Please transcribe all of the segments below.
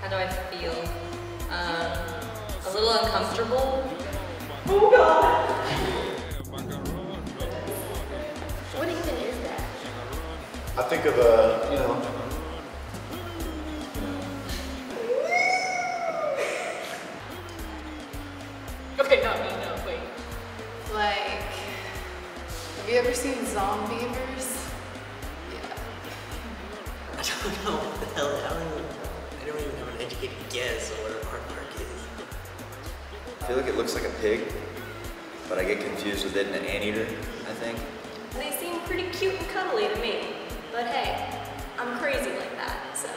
How do I feel? A little uncomfortable. Oh God! What even is that? I think of Okay, no, wait. Like, have you ever seen Zombievers? Yeah. I don't know what the hell, I don't even have an educated guess of what an aardvark is. I feel like it looks like a pig, but I get confused with it and an anteater, I think. They seem pretty cute and cuddly to me. But hey, I'm crazy like that, so.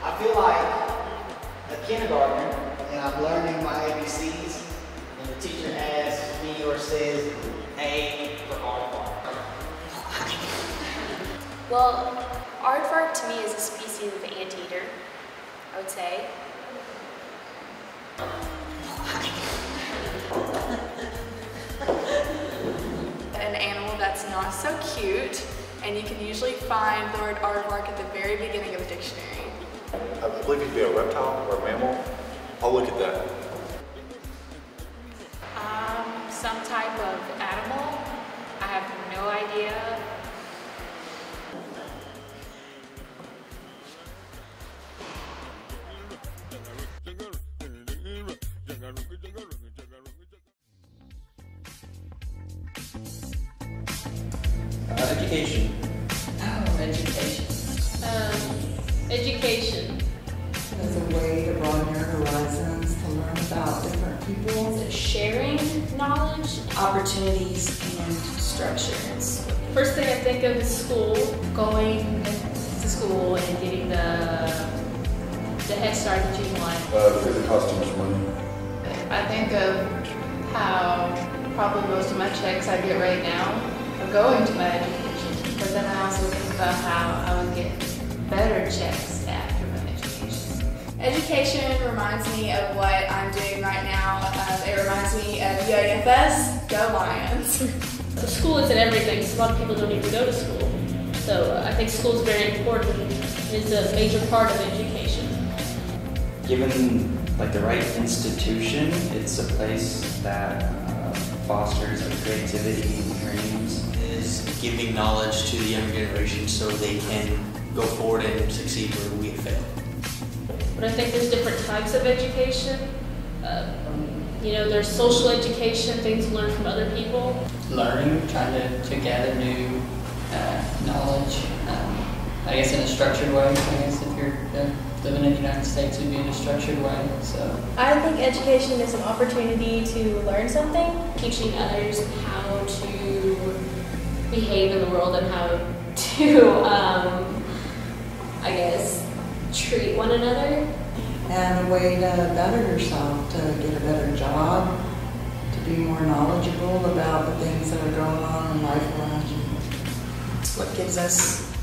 I feel like a kindergartner and I'm learning my ABCs and the teacher asks me or says A for aardvark. Well, aardvark to me is a species of anteater, I would say. An animal that's not so cute, and you can usually find the word aardvark at the very beginning of a dictionary. I believe it'd be a reptile or a mammal. I'll look at that. Some type of animal. I have no idea. Education. Oh, education. Education. As a way to broaden your horizons, to learn about different people. Sharing knowledge, opportunities, and structures. First thing I think of is school. Going to school and getting the head start that you want. Because it costs too much money. I think of how probably most of my checks I get right now are going to my education. But then I also think about how I would get better checks after my education. Education reminds me of what I'm doing right now. It reminds me of UAFS. Go Lions. So school isn't everything. So a lot of people don't even go to school. So I think school is very important. It's a major part of education. Given like the right institution, it's a place that fosters like, creativity and dreams. Is giving knowledge to the younger generation so they can go forward and succeed where we have failed. But I think there's different types of education. You know, there's social education, things you learn from other people. Learning, trying to gather new knowledge, I guess in a structured way. I guess if you're living in the United States, it would be in a structured way. So I think education is an opportunity to learn something. Teaching others how to behave in the world and how to, I guess, treat one another. And a way to better yourself, to get a better job, to be more knowledgeable about the things that are going on in life around you. It's what gives us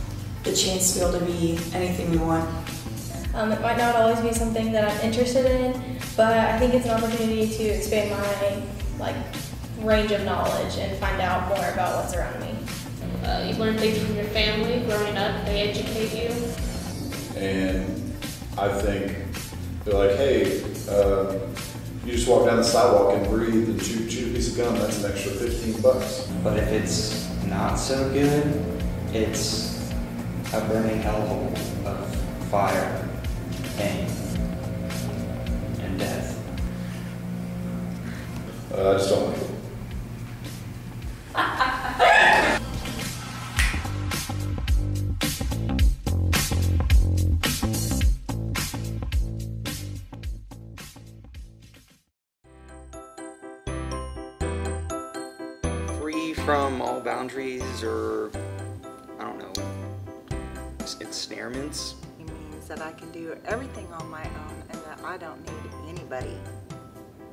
the chance to be able to be anything we want. It might not always be something that I'm interested in, but I think it's an opportunity to expand my range of knowledge and find out more about what's around me. You learn things from your family growing up, they educate you. And I think they're like, hey, you just walk down the sidewalk and breathe and chew a piece of gum, that's an extra $15. But if it's not so good, it's a burning hellhole of fire, pain, and death. I just don't like it. Free from all boundaries or, I don't know, ensnarements. It means that I can do everything on my own and that I don't need anybody.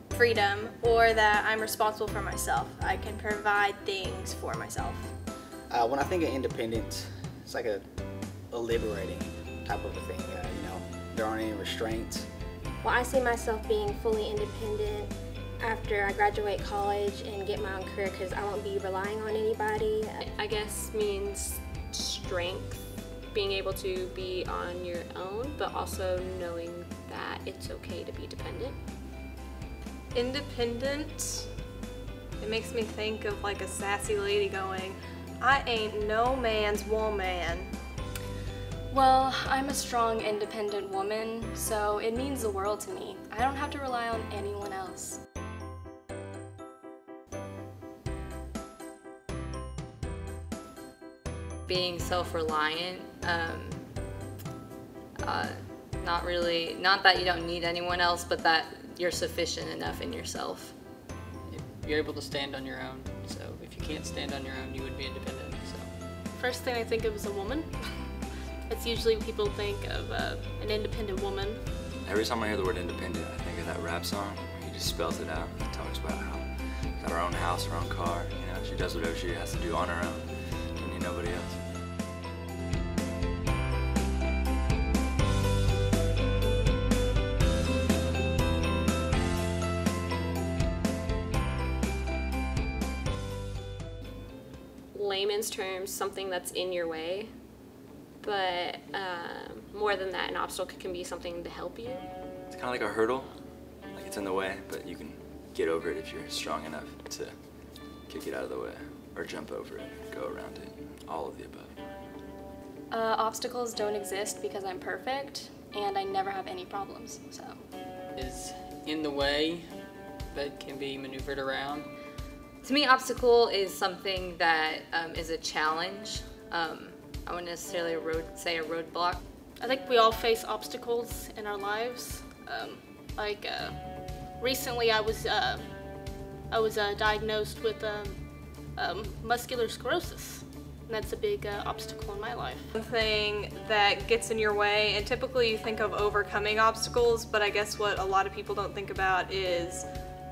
Freedom, or that I'm responsible for myself. I can provide things for myself. When I think of independence, it's like a liberating type of a thing. You know, there aren't any restraints. Well, I see myself being fully independent after I graduate college and get my own career because I won't be relying on anybody. I guess means strength being able to be on your own, but also knowing that it's okay to be dependent. Independent, it makes me think of like a sassy lady going, I ain't no man's woman. Well, I'm a strong, independent woman, so it means the world to me. I don't have to rely on anyone else. Being self-reliant, not that you don't need anyone else, but that you're sufficient enough in yourself. You're able to stand on your own, so if you can't stand on your own, you would be independent. So. First thing I think of is a woman. It's usually people think of an independent woman. Every time I hear the word independent, I think of that rap song. He just spells it out. He talks about how she's got her own house, her own car. You know, she does whatever she has to do on her own. Don't need nobody else. Layman's terms, something that's in your way, but more than that, an obstacle can be something to help you. It's kind of like a hurdle, like it's in the way, but you can get over it if you're strong enough to kick it out of the way, or jump over it, go around it, all of the above. Obstacles don't exist because I'm perfect, and I never have any problems, so. Is in the way, but can be maneuvered around. To me, obstacle is something that is a challenge. I wouldn't necessarily say a roadblock. I think we all face obstacles in our lives. Recently I was diagnosed with muscular sclerosis. And that's a big obstacle in my life. One thing that gets in your way, and typically you think of overcoming obstacles, but I guess what a lot of people don't think about is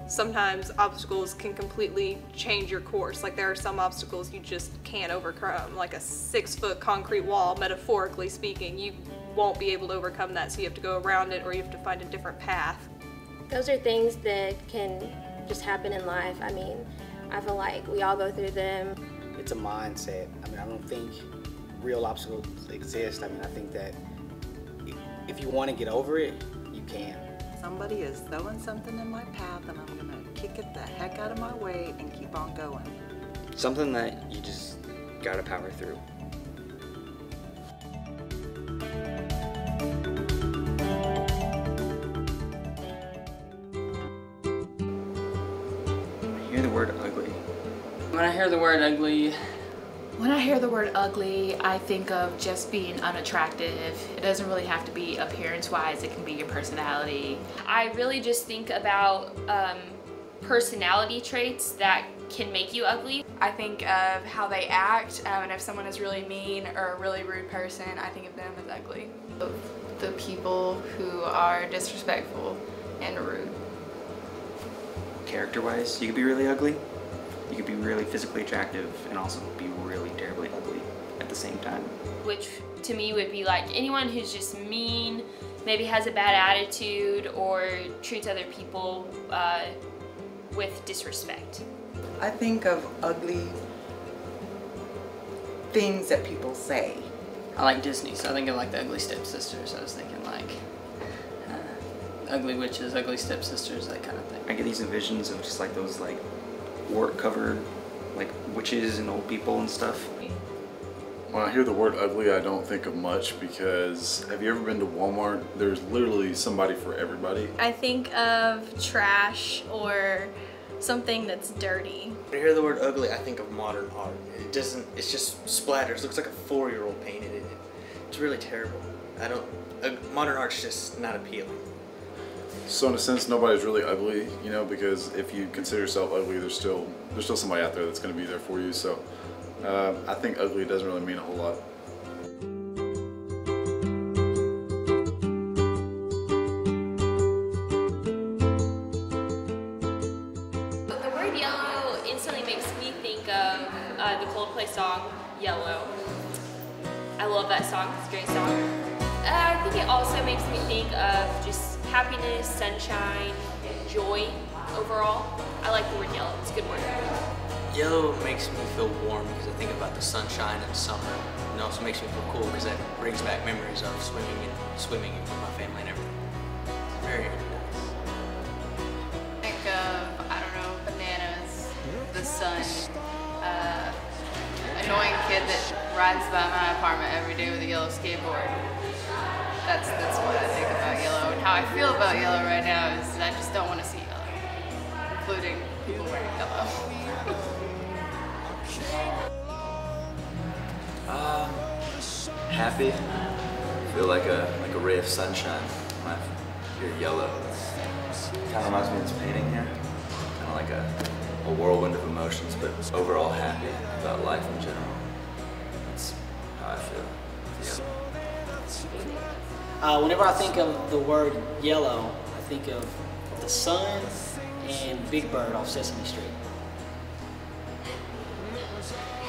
sometimes obstacles can completely change your course. Like there are some obstacles you just can't overcome, like a 6-foot concrete wall, metaphorically speaking. You won't be able to overcome that, so you have to go around it or you have to find a different path. Those are things that can just happen in life. I mean, I feel like we all go through them. It's a mindset. I mean, I don't think real obstacles exist. I mean, I think that if you want to get over it, you can. Somebody is throwing something in my path and I'm gonna kick it the heck out of my way and keep on going. Something that you just gotta power through. I hear the word ugly. When I hear the word ugly, When I hear the word ugly, I think of just being unattractive. It doesn't really have to be appearance-wise, it can be your personality. I really just think about personality traits that can make you ugly. I think of how they act, and if someone is really mean or a really rude person, I think of them as ugly. The people who are disrespectful and rude. Character-wise, you could be really ugly. You could be really physically attractive and also be really terribly ugly at the same time. Which to me would be like anyone who's just mean, maybe has a bad attitude or treats other people with disrespect. I think of ugly things that people say. I like Disney, so I think of like the Ugly Stepsisters. I was thinking like ugly witches, ugly stepsisters, that kind of thing. I get these visions of just like those like wart-covered like witches and old people and stuff. When I hear the word ugly, I don't think of much because have you ever been to Walmart? There's literally somebody for everybody. I think of trash or something that's dirty. When I hear the word ugly, I think of modern art. It's just splatters. It looks like a 4-year-old painted it. It's really terrible. Modern art's just not appealing. So in a sense, nobody's really ugly, you know, because if you consider yourself ugly, there's still somebody out there that's going to be there for you. So I think ugly doesn't really mean a whole lot. The word yellow instantly makes me think of the Coldplay song, Yellow. I love that song, it's a great song. I think it also makes me think of just happiness, sunshine, joy overall. I like the word yellow, it's a good word. Yellow makes me feel warm because I think about the sunshine and summer. And it also makes me feel cool because that brings back memories of swimming with my family and everything. It's very nice. Think of, I don't know, bananas, the sun, annoying kid that rides by my apartment every day with a yellow skateboard. That's what I think about yellow. And how I feel about yellow right now is I just don't want to see yellow, including people wearing yellow. Happy. Feel like a ray of sunshine when I hear yellow. Kind of reminds me of this painting here. Kind of like a whirlwind of emotions, but overall happy about life in general. That's how I feel. Whenever I think of the word yellow, I think of the sun and Big Bird off Sesame Street.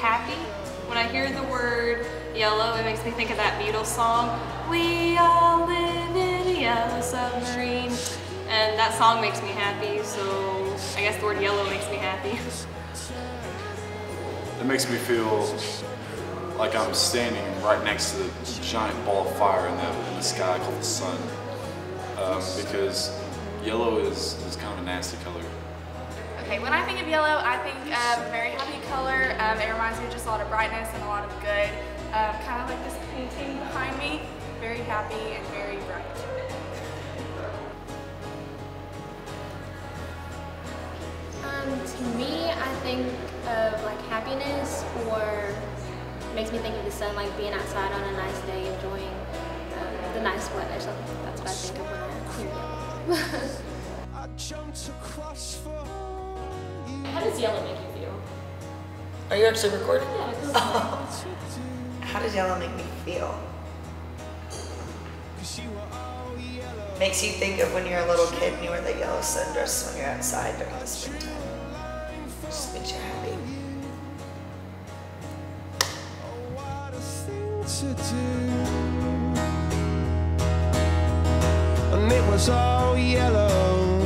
Happy. When I hear the word yellow, it makes me think of that Beatles song, "We all live in a yellow submarine." And that song makes me happy, so I guess the word yellow makes me happy. It makes me feel like I'm standing right next to the giant ball of fire in the sky called the sun. Because yellow is kind of a nasty color. Okay, when I think of yellow, I think of a very happy color. It reminds me of just a lot of brightness and a lot of good. Kind of like this painting behind me. Very happy and very bright. To me, I think of like happiness, or makes me think of the sun, like being outside on a nice day, enjoying the nice weather. So that's what I think of when I see yellow. How does yellow make you feel? Are you actually recording? Yeah, it feels How does yellow make me feel? Makes you think of when you're a little kid and you wear the yellow sundress when you're outside during the springtime. Just makes you happy. And it was all yellow.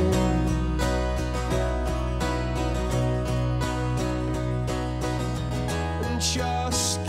And just